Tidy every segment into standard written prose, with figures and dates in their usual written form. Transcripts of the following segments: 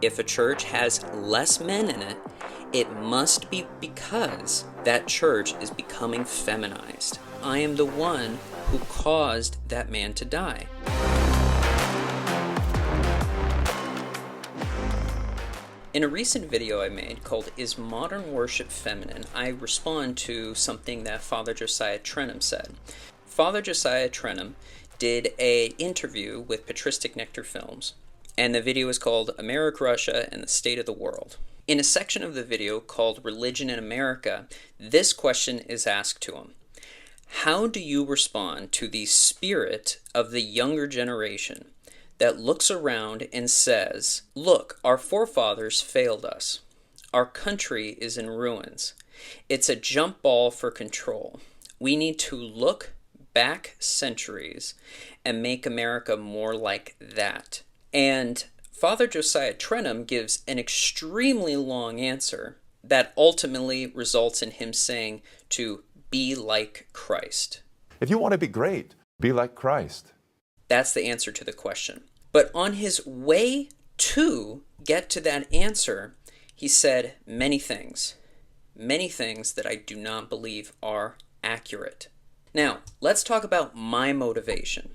If a church has less men in it, it must be because that church is becoming feminized. I am the one who caused that man to die. In a recent video I made called Is Modern Worship Feminine?, I respond to something that Father Josiah Trenham said. Father Josiah Trenham did an interview with Patristic Nectar Films, and the video is called America, Russia, and the State of the World. In a section of the video called Religion in America, this question is asked to him. How do you respond to the spirit of the younger generation that looks around and says, look, our forefathers failed us. Our country is in ruins. It's a jump ball for control. We need to look back centuries and make America more like that. And Father Josiah Trenham gives an extremely long answer that ultimately results in him saying to be like Christ. If you want to be great, be like Christ. That's the answer to the question. But on his way to get to that answer, he said many things that I do not believe are accurate. Now, let's talk about my motivation.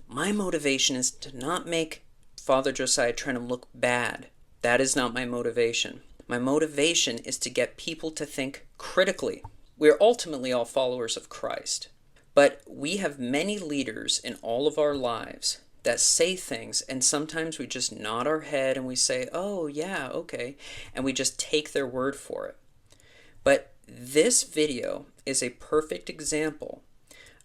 My motivation is to not make Father Josiah Trenham look bad. That is not my motivation. My motivation is to get people to think critically. We're ultimately all followers of Christ, but we have many leaders in all of our lives that say things, and sometimes we just nod our head and we say, oh yeah, okay, and we just take their word for it. But this video is a perfect example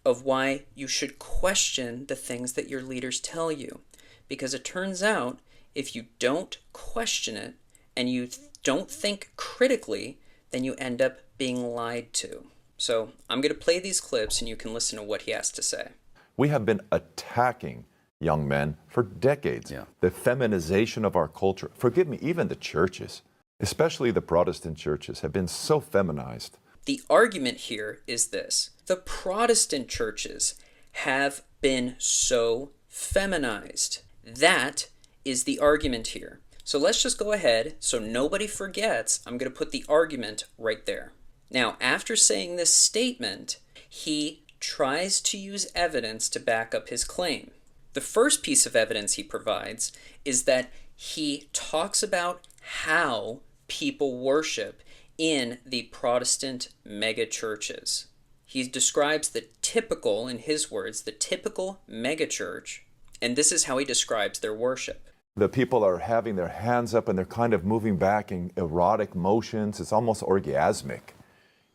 of why you should question the things that your leaders tell you, because it turns out if you don't question it and you don't think critically, then you end up being lied to. So I'm going to play these clips and you can listen to what he has to say. We have been attacking young men for decades. The feminization of our culture, forgive me, even the churches, especially the Protestant churches, have been so feminized. The argument here is this. The Protestant churches have been so feminized. That is the argument here. So let's just go ahead, so nobody forgets, I'm going to put the argument right there. Now, after saying this statement, he tries to use evidence to back up his claim. The first piece of evidence he provides is that he talks about how people worship in the Protestant megachurches. He describes the typical, in his words, the typical megachurch, and this is how he describes their worship. The people are having their hands up and they're kind of moving back in erotic motions. It's almost orgasmic.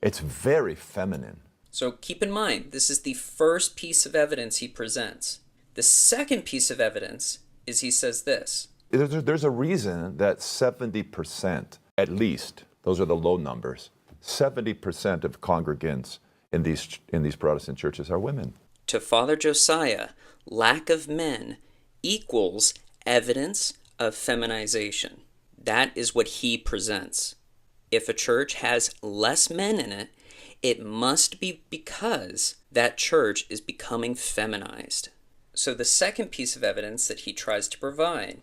It's very feminine. So keep in mind, this is the first piece of evidence he presents. The second piece of evidence is he says this. There's a reason that 70%, at least, those are the low numbers, 70% of congregants in these Protestant churches are women. To Father Josiah, lack of men equals evidence of feminization. That is what he presents. If a church has less men in it, it must be because that church is becoming feminized. So the second piece of evidence that he tries to provide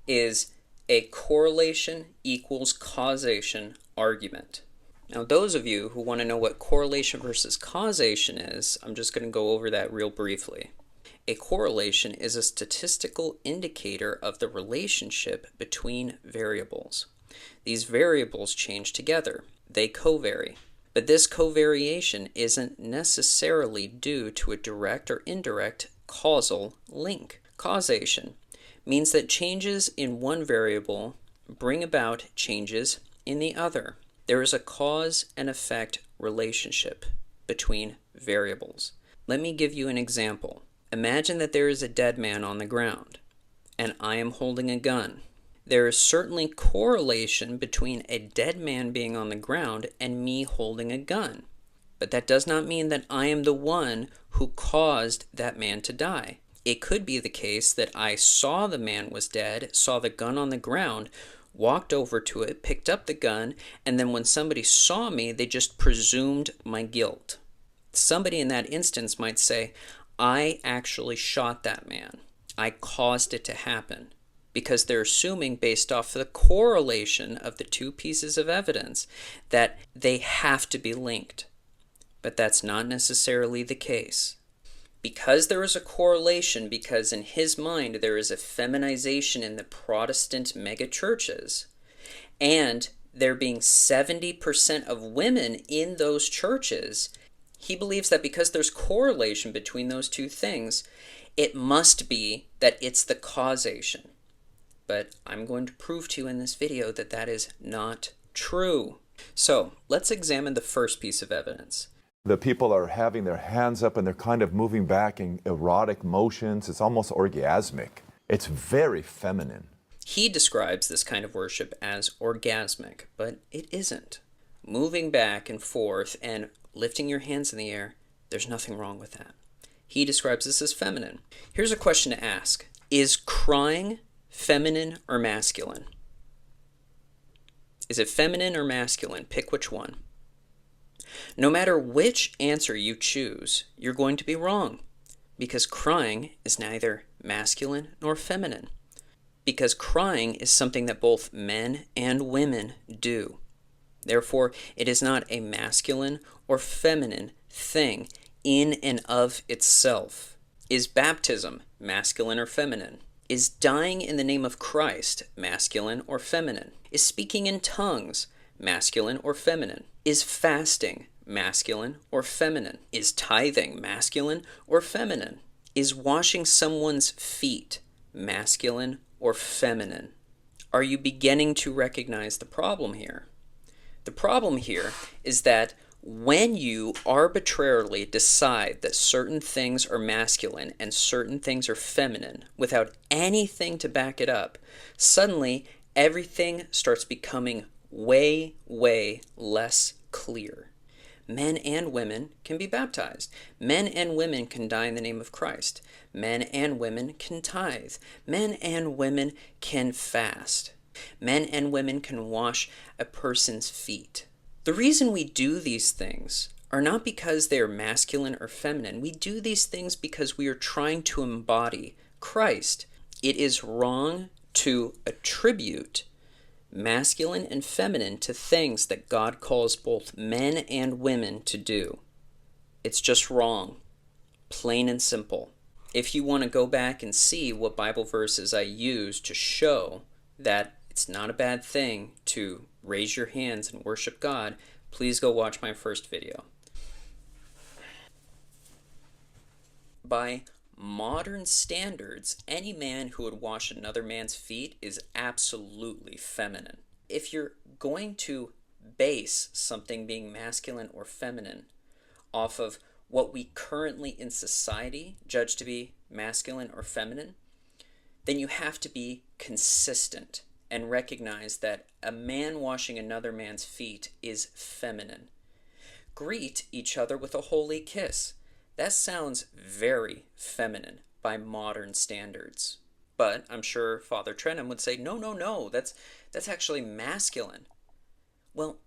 is a correlation equals causation argument. Now, those of you who want to know what correlation versus causation is, I'm just going to go over that real briefly. A correlation is a statistical indicator of the relationship between variables. These variables change together. They covary. But this covariation isn't necessarily due to a direct or indirect causal link. Causation means that changes in one variable bring about changes in the other. There is a cause and effect relationship between variables. Let me give you an example. Imagine that there is a dead man on the ground, and I am holding a gun. There is certainly correlation between a dead man being on the ground and me holding a gun. But that does not mean that I am the one who caused that man to die. It could be the case that I saw the man was dead, saw the gun on the ground, walked over to it, picked up the gun, and then when somebody saw me, they just presumed my guilt. Somebody in that instance might say, I actually shot that man. I caused it to happen. because they're assuming, based off the correlation of the two pieces of evidence, that they have to be linked. But that's not necessarily the case. Because there is a correlation, because in his mind there is a feminization in the Protestant megachurches, and there being 70% of women in those churches, he believes that because there's correlation between those two things, it must be that it's the causation. But I'm going to prove to you in this video that that is not true. So let's examine the first piece of evidence. The people are having their hands up and they're kind of moving back in erotic motions. It's almost orgasmic. It's very feminine. He describes this kind of worship as orgasmic, but it isn't. Moving back and forth and lifting your hands in the air, there's nothing wrong with that. He describes this as feminine. Here's a question to ask. Is crying feminine or masculine? Is it feminine or masculine? Pick which one. No matter which answer you choose, you're going to be wrong, because crying is neither masculine nor feminine. Because crying is something that both men and women do. Therefore, it is not a masculine or feminine thing in and of itself. Is baptism masculine or feminine? Is dying in the name of Christ masculine or feminine? Is speaking in tongues masculine or feminine? Is fasting masculine or feminine? Is tithing masculine or feminine? Is washing someone's feet masculine or feminine? Are you beginning to recognize the problem here? The problem here is that when you arbitrarily decide that certain things are masculine and certain things are feminine without anything to back it up, suddenly everything starts becoming way, way less clear. Men and women can be baptized. Men and women can die in the name of Christ. Men and women can tithe. Men and women can fast. Men and women can wash a person's feet. The reason we do these things are not because they are masculine or feminine. We do these things because we are trying to embody Christ. It is wrong to attribute masculine and feminine to things that God calls both men and women to do. It's just wrong. Plain and simple. If you want to go back and see what Bible verses I use to show that it's not a bad thing to raise your hands and worship God, please go watch my first video. By modern standards, any man who would wash another man's feet is absolutely feminine. If you're going to base something being masculine or feminine off of what we currently in society judge to be masculine or feminine, then you have to be consistent and recognize that a man washing another man's feet is feminine. Greet each other with a holy kiss. That sounds very feminine by modern standards. But I'm sure Father Trenham would say, no, that's actually masculine. Well,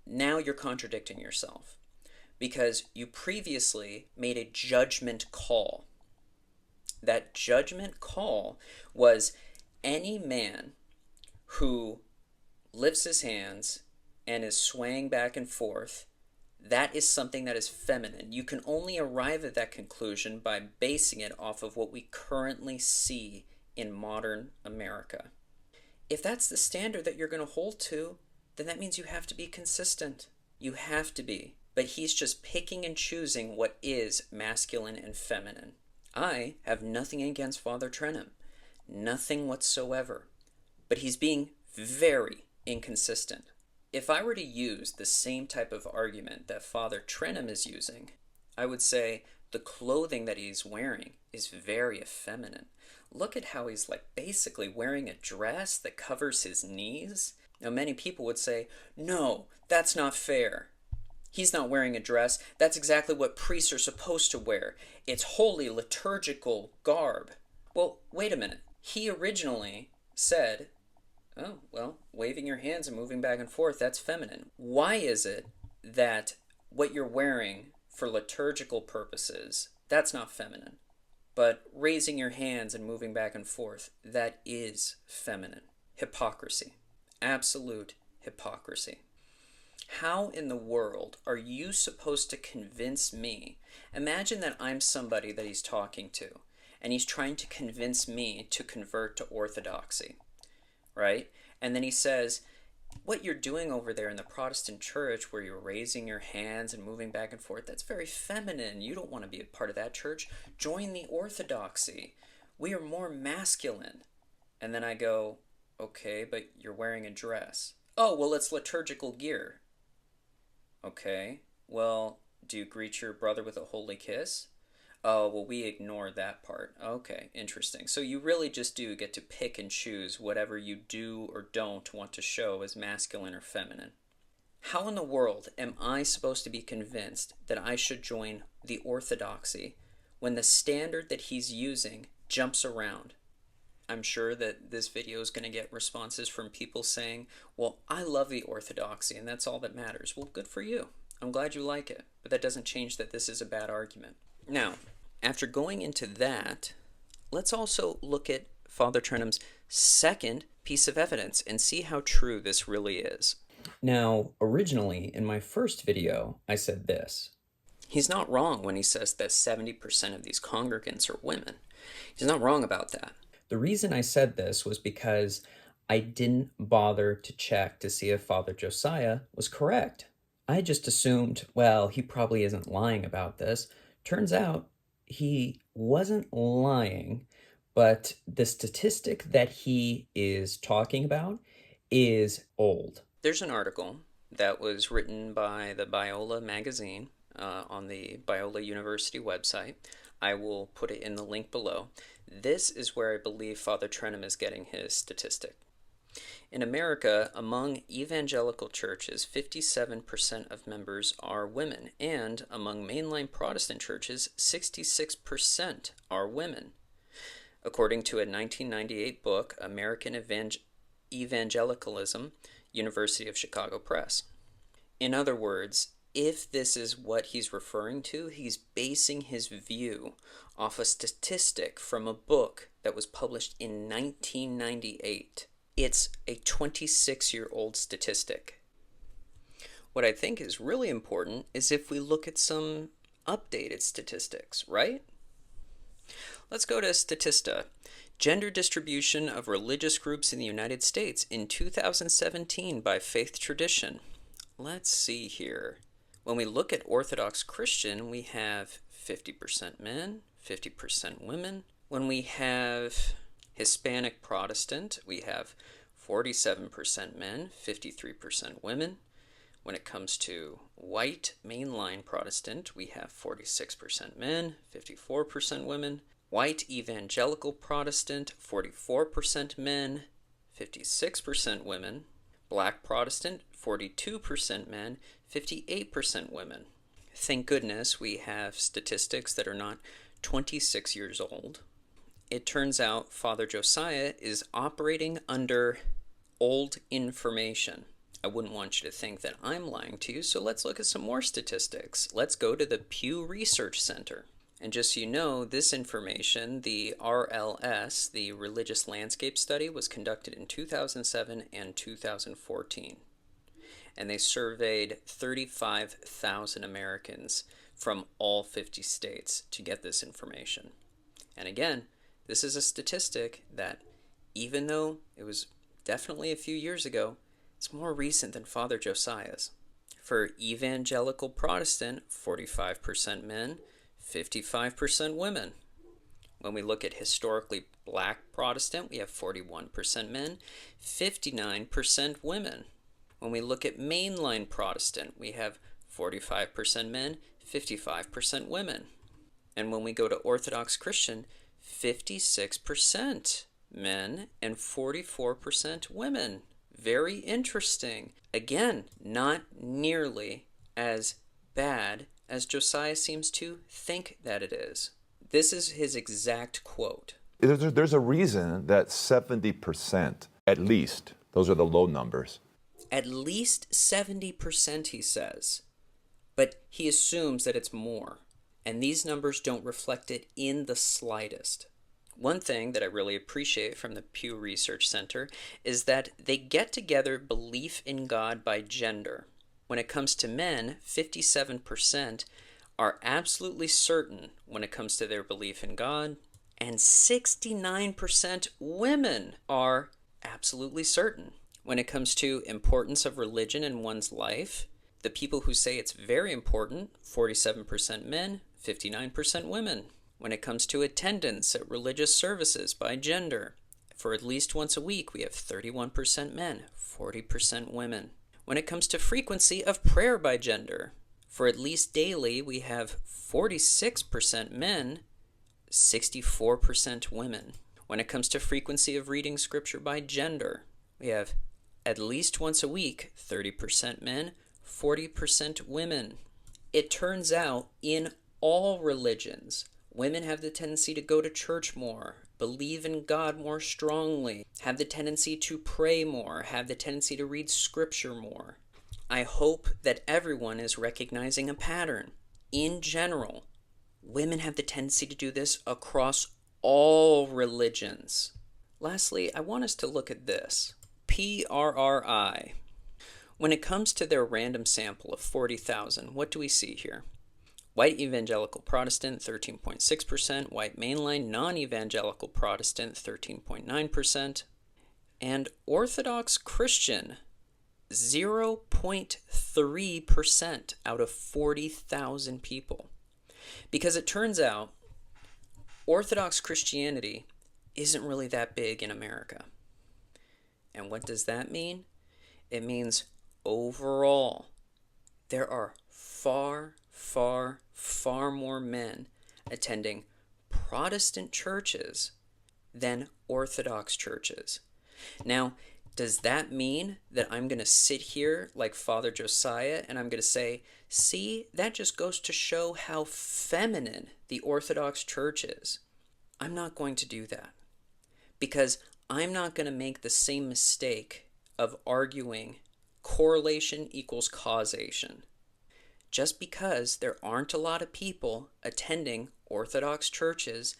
now you're contradicting yourself, because you previously made a judgment call. That judgment call was any man who lifts his hands and is swaying back and forth, that is something that is feminine. You can only arrive at that conclusion by basing it off of what we currently see in modern America. If that's the standard that you're going to hold to, then that means you have to be consistent. You have to be. But he's just picking and choosing what is masculine and feminine. I have nothing against Father Trenham. Nothing whatsoever. But he's being very inconsistent. If I were to use the same type of argument that Father Trenham is using, I would say the clothing that he's wearing is very effeminate. Look at how he's basically wearing a dress that covers his knees. Now many people would say, no, that's not fair. He's not wearing a dress. That's exactly what priests are supposed to wear. It's holy liturgical garb. Well, wait a minute. He originally said, oh, well, waving your hands and moving back and forth, that's feminine. Why is it that what you're wearing for liturgical purposes, that's not feminine? But raising your hands and moving back and forth, that is feminine. Hypocrisy. Absolute hypocrisy. How in the world are you supposed to convince me? Imagine that I'm somebody that he's talking to, and he's trying to convince me to convert to orthodoxy, right? And then he says, what you're doing over there in the Protestant church where you're raising your hands and moving back and forth, that's very feminine. You don't want to be a part of that church. Join the orthodoxy. We are more masculine. And then I go, okay, but you're wearing a dress. Oh, well, it's liturgical gear. Okay, well, do you greet your brother with a holy kiss? Oh, well, we ignore that part. Okay, interesting. So you really just do get to pick and choose whatever you do or don't want to show as masculine or feminine. How in the world am I supposed to be convinced that I should join the orthodoxy when the standard that he's using jumps around? I'm sure that this video is going to get responses from people saying, well, I love the orthodoxy and that's all that matters. Well, good for you. I'm glad you like it, but that doesn't change that this is a bad argument. Now, after going into that, let's also look at Father Trenham's second piece of evidence and see how true this really is. Now, originally, in my first video, I said this. He's not wrong when he says that 70% of these congregants are women. He's not wrong about that. The reason I said this was because I didn't bother to check to see if Father Josiah was correct. I just assumed, well, he probably isn't lying about this. Turns out he wasn't lying, but the statistic that he is talking about is old. There's an article that was written by the Biola magazine on the Biola University website. I will put it in the link below. This is where I believe Father Trenham is getting his statistic. In America, among evangelical churches, 57% of members are women, and among mainline Protestant churches, 66% are women. According to a 1998 book, American Evangelicalism, University of Chicago Press. In other words, if this is what he's referring to, he's basing his view off a statistic from a book that was published in 1998. It's a 26-year-old statistic. What I think is really important is if we look at some updated statistics, right? Let's go to Statista. Gender distribution of religious groups in the United States in 2017 by faith tradition. Let's see here. When we look at Orthodox Christian, we have 50% men, 50% women. When we have Hispanic Protestant, we have 47% men, 53% women. When it comes to white mainline Protestant, we have 46% men, 54% women. White evangelical Protestant, 44% men, 56% women. Black Protestant, 42% men, 58% women. Thank goodness we have statistics that are not 26 years old. It turns out Father Josiah is operating under old information. I wouldn't want you to think that I'm lying to you, so let's look at some more statistics. Let's go to the Pew Research Center. And just so you know, this information, the RLS, the Religious Landscape Study, was conducted in 2007 and 2014. And they surveyed 35,000 Americans from all 50 states to get this information. And again, this is a statistic that, even though it was definitely a few years ago, it's more recent than Father Josiah's. For evangelical Protestant, 45% men, 55% women. When we look at historically black Protestant, we have 41% men, 59% women. When we look at mainline Protestant, we have 45% men, 55% women. And when we go to Orthodox Christian, 56% men and 44% women. Very interesting. Again, not nearly as bad as Josiah seems to think that it is. This is his exact quote. There's a reason that 70%, at least, those are the low numbers. At least 70%, he says. But he assumes that it's more. And these numbers don't reflect it in the slightest. One thing that I really appreciate from the Pew Research Center is that they get together belief in God by gender. When it comes to men, 57% are absolutely certain when it comes to their belief in God, and 69% women are absolutely certain. When it comes to importance of religion in one's life, the people who say it's very important, 47% men, 59% women. When it comes to attendance at religious services by gender, for at least once a week, we have 31% men, 40% women. When it comes to frequency of prayer by gender, for at least daily, we have 46% men, 64% women. When it comes to frequency of reading scripture by gender, we have at least once a week, 30% men, 40% women. It turns out in all religions, women have the tendency to go to church more, believe in God more strongly, have the tendency to pray more, have the tendency to read scripture more. I hope that everyone is recognizing a pattern. In general, women have the tendency to do this across all religions. Lastly, I want us to look at this. PRRI. When it comes to their random sample of 40,000, what do we see here? White evangelical Protestant, 13.6%. White mainline non-evangelical Protestant, 13.9%. And Orthodox Christian, 0.3% out of 40,000 people. Because it turns out Orthodox Christianity isn't really that big in America. And what does that mean? It means overall, there are far more men attending Protestant churches than Orthodox churches. Now, does that mean that I'm going to sit here like Father Josiah and I'm going to say, see, that just goes to show how feminine the Orthodox Church is? I'm not going to do that because I'm not going to make the same mistake of arguing correlation equals causation. Just because there aren't a lot of people attending Orthodox churches,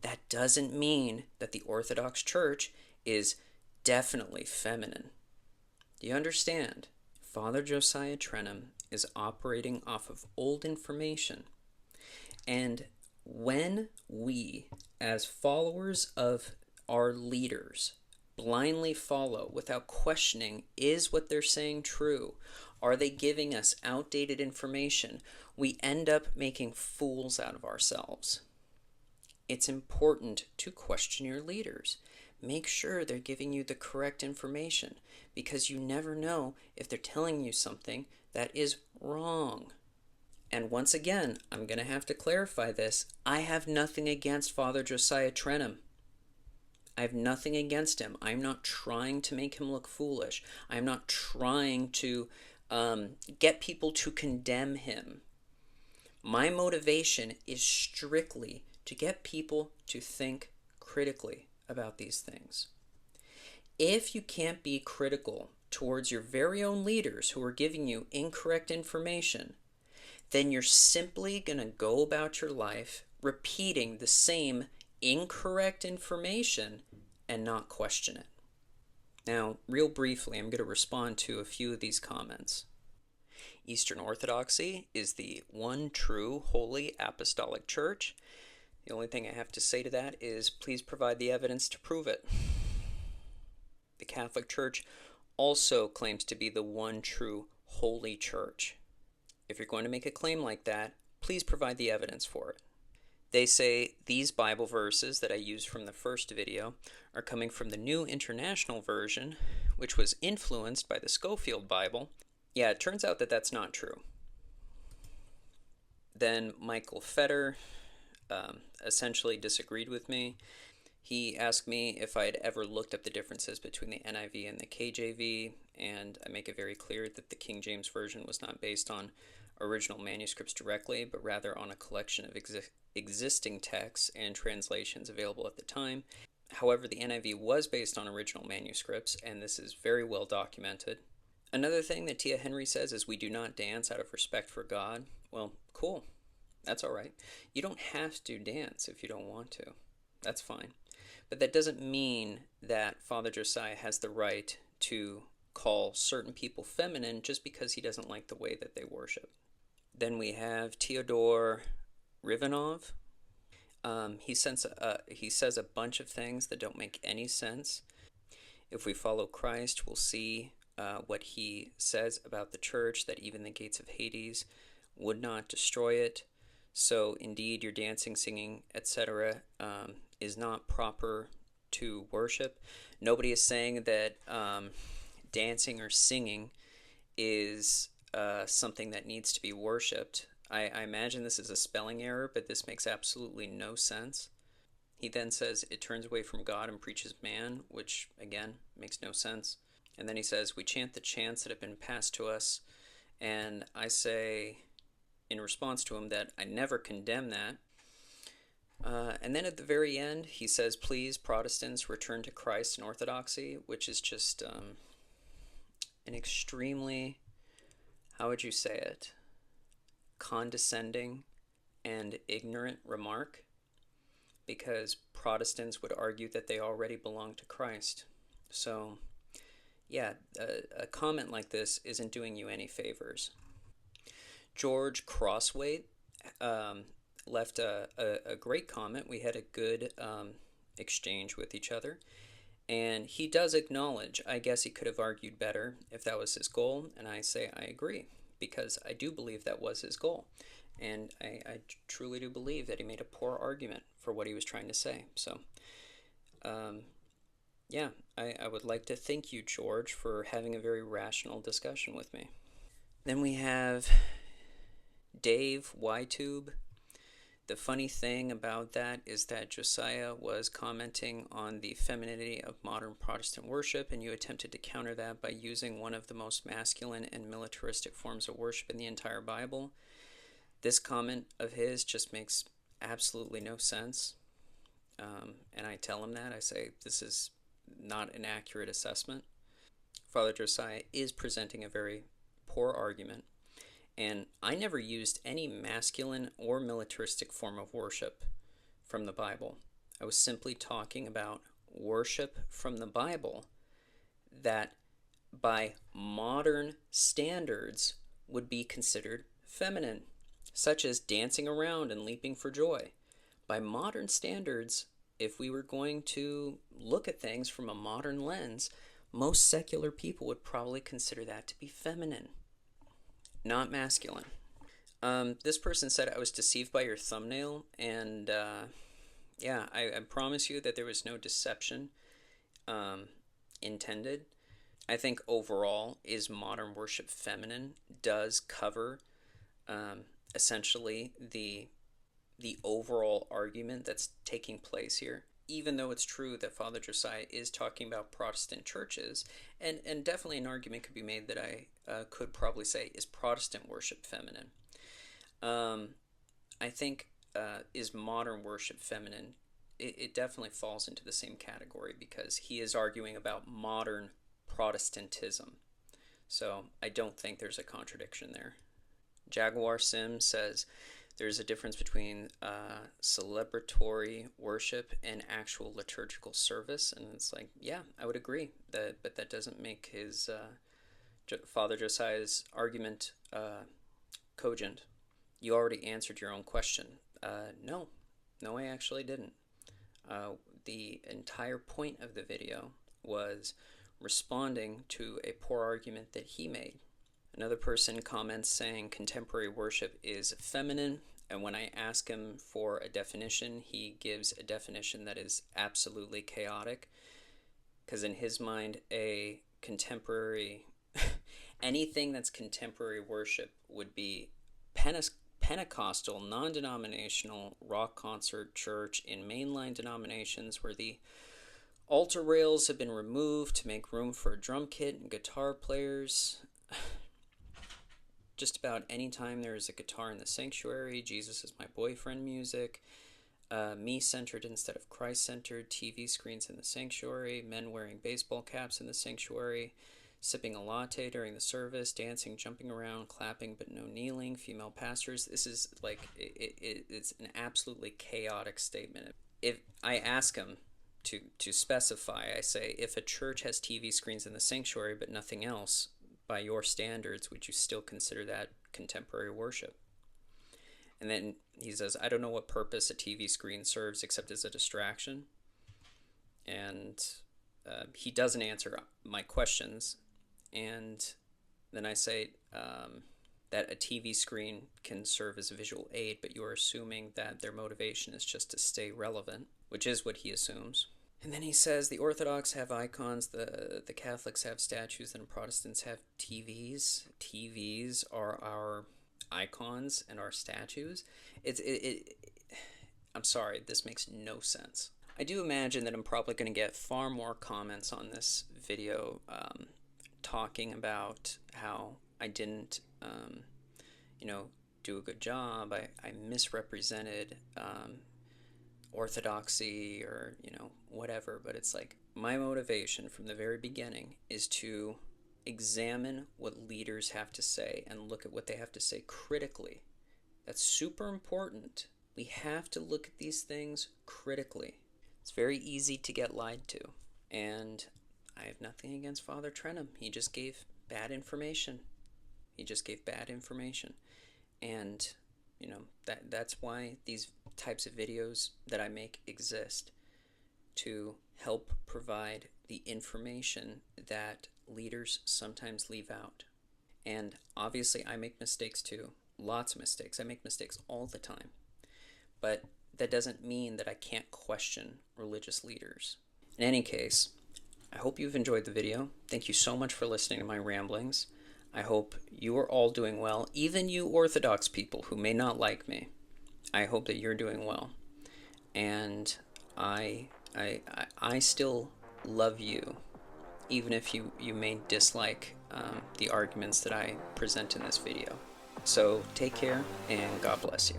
that doesn't mean that the Orthodox Church is definitely feminine. Do you understand? Father Josiah Trenham is operating off of old information. And when we, as followers of our leaders, blindly follow without questioning, is what they're saying true? Are they giving us outdated information? We end up making fools out of ourselves. It's important to question your leaders. Make sure they're giving you the correct information because you never know if they're telling you something that is wrong. And once again, I'm going to have to clarify this. I have nothing against Father Josiah Trenham. I have nothing against him. I'm not trying to make him look foolish. I'm not trying to get people to condemn him. My motivation is strictly to get people to think critically about these things. If you can't be critical towards your very own leaders who are giving you incorrect information, then you're simply going to go about your life repeating the same incorrect information and not question it. Now, real briefly, I'm going to respond to a few of these comments. Eastern Orthodoxy is the one true Holy Apostolic Church. The only thing I have to say to that is please provide the evidence to prove it. The Catholic Church also claims to be the one true Holy Church. If you're going to make a claim like that, please provide the evidence for it. They say these Bible verses that I used from the first video are coming from the New International Version, which was influenced by the Scofield Bible. Yeah, it turns out that that's not true. Then Michael Fetter essentially disagreed with me. He asked me if I had ever looked up the differences between the NIV and the KJV, and I make it very clear that the King James Version was not based on original manuscripts directly, but rather on a collection of existing texts and translations available at the time. However, the NIV was based on original manuscripts, and this is very well documented. Another thing that Tia Henry says is we do not dance out of respect for God. Well, cool. That's all right. You don't have to dance if you don't want to. That's fine. But that doesn't mean that Father Josiah has the right to call certain people feminine just because he doesn't like the way that they worship. Then we have Theodore Rivanov. He says a bunch of things that don't make any sense. If we follow Christ, we'll see what he says about the church, that even the gates of Hades would not destroy it. So indeed, your dancing, singing, etc. Is not proper to worship. Nobody is saying that dancing or singing is something that needs to be worshipped. I imagine this is a spelling error, but this makes absolutely no sense. He then says it turns away from God and preaches man, which again makes no sense. And then he says, we chant the chants that have been passed to us. And I say, in response to him, that I never condemn that. And then at the very end, he says, please, Protestants, return to Christ and Orthodoxy, which is just an extremely, how would you say it, condescending and ignorant remark, because Protestants would argue that they already belong to Christ. So, yeah, a comment like this isn't doing you any favors. George Crosswaite left a great comment. We had a good exchange with each other. And he does acknowledge, I guess he could have argued better if that was his goal. And I say I agree, because I do believe that was his goal. And I truly do believe that he made a poor argument for what he was trying to say. So, yeah, I would like to thank you, George, for having a very rational discussion with me. Then we have Dave YTube. The funny thing about that is that Josiah was commenting on the femininity of modern Protestant worship, and you attempted to counter that by using one of the most masculine and militaristic forms of worship in the entire Bible. This comment of his just makes absolutely no sense. And I tell him that. I say, this is not an accurate assessment. Father Josiah is presenting a very poor argument. And I never used any masculine or militaristic form of worship from the Bible. I was simply talking about worship from the Bible that by modern standards would be considered feminine, such as dancing around and leaping for joy. By modern standards, if we were going to look at things from a modern lens, most secular people would probably consider that to be feminine, not masculine. This person said I was deceived by your thumbnail, and yeah, I promise you that there was no deception intended. I think overall, is modern worship feminine does cover essentially the overall argument that's taking place here. Even though it's true that Father Josiah is talking about Protestant churches, and definitely an argument could be made that I could probably say, is Protestant worship feminine? I think, is modern worship feminine? It definitely falls into the same category, because he is arguing about modern Protestantism. So I don't think there's a contradiction there. Jaguar Sim says, there's a difference between celebratory worship and actual liturgical service, and it's like, yeah, I would agree that, but that doesn't make his Father Josiah's argument cogent. You already answered your own question. No, I actually didn't. The entire point of the video was responding to a poor argument that he made. Another person comments saying contemporary worship is feminine, and when I ask him for a definition, he gives a definition that is absolutely chaotic, because in his mind, a contemporary, anything that's contemporary worship would be Pentecostal, non-denominational rock concert church in mainline denominations where the altar rails have been removed to make room for a drum kit and guitar players. Just about any time there is a guitar in the sanctuary, Jesus is my boyfriend music, me-centered instead of Christ-centered, TV screens in the sanctuary, men wearing baseball caps in the sanctuary, sipping a latte during the service, dancing, jumping around, clapping, but no kneeling, female pastors. This is like, it's an absolutely chaotic statement. If I ask him to specify, I say, if a church has TV screens in the sanctuary but nothing else, by your standards, would you still consider that contemporary worship? And then he says, I don't know what purpose a TV screen serves except as a distraction. And he doesn't answer my questions. And then I say that a TV screen can serve as a visual aid, but you're assuming that their motivation is just to stay relevant, which is what he assumes. And then he says the Orthodox have icons, the Catholics have statues, and Protestants have TVs. TVs are our icons and our statues. I'm sorry, this makes no sense. I do imagine that I'm probably going to get far more comments on this video talking about how I didn't, do a good job. I misrepresented orthodoxy or, whatever. But it's like my motivation from the very beginning is to examine what leaders have to say and look at what they have to say critically. That's super important. We have to look at these things critically. It's very easy to get lied to. And I have nothing against Father Trenham. He just gave bad information. And, that's why these types of videos that I make exist, to help provide the information that leaders sometimes leave out. And obviously I make mistakes too. Lots of mistakes. I make mistakes all the time. But that doesn't mean that I can't question religious leaders. In any case, I hope you've enjoyed the video. Thank you so much for listening to my ramblings. I hope you are all doing well, even you Orthodox people who may not like me. I hope that you're doing well. And I still love you, even if you may dislike the arguments that I present in this video. So take care, and God bless you.